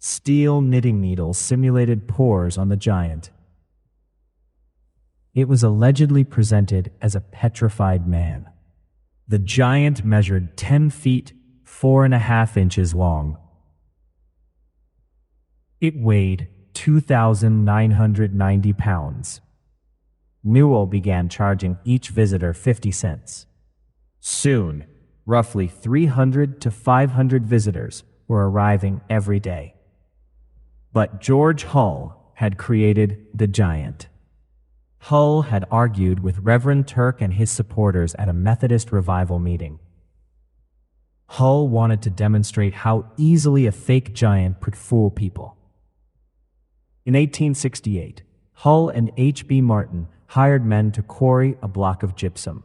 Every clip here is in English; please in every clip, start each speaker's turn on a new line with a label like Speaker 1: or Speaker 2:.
Speaker 1: Steel knitting needles simulated pores on the giant. It was allegedly presented as a petrified man. The giant measured 10 feet, 4.5 inches long. It weighed 2,990 pounds. Newell began charging each visitor 50 cents. Soon, roughly 300 to 500 visitors were arriving every day. But George Hull had created the giant. Hull had argued with Reverend Turk and his supporters at a Methodist revival meeting. Hull wanted to demonstrate how easily a fake giant could fool people. In 1868, Hull and H.B. Martin hired men to quarry a block of gypsum.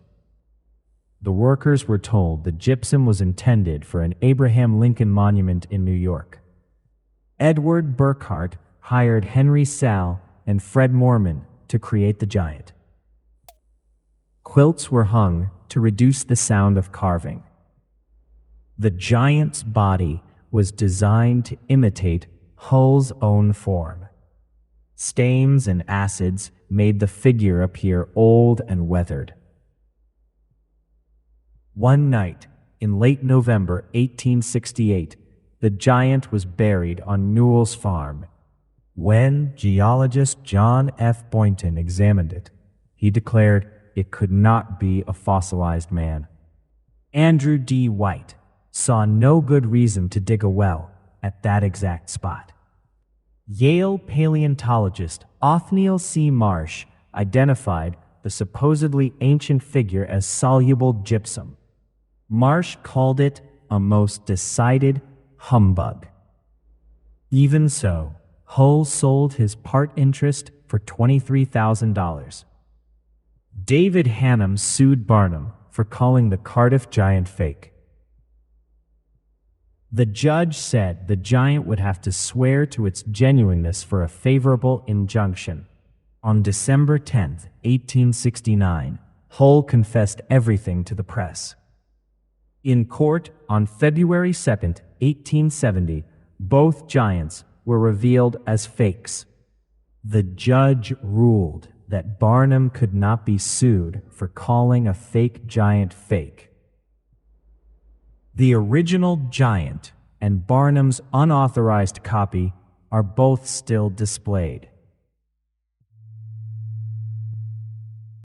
Speaker 1: The workers were told the gypsum was intended for an Abraham Lincoln monument in New York. Edward Burkhart hired Henry Sall and Fred Morman to create the giant. Quilts were hung to reduce the sound of carving. The giant's body was designed to imitate Hull's own form. Stains and acids made the figure appear old and weathered. One night, in late November 1868, the giant was buried on Newell's farm. When geologist John F. Boynton examined it, he declared it could not be a fossilized man. Andrew D. White saw no good reason to dig a well at that exact spot. Yale paleontologist Othniel C. Marsh identified the supposedly ancient figure as soluble gypsum. Marsh called it a most decided humbug. Even so, Hull sold his part interest for $23,000. David Hannum sued Barnum for calling the Cardiff giant fake. The judge said the giant would have to swear to its genuineness for a favorable injunction. On December 10, 1869, Hull confessed everything to the press. In court on February 2, 1870, both giants were revealed as fakes. The judge ruled that Barnum could not be sued for calling a fake giant fake. The original giant and Barnum's unauthorized copy are both still displayed.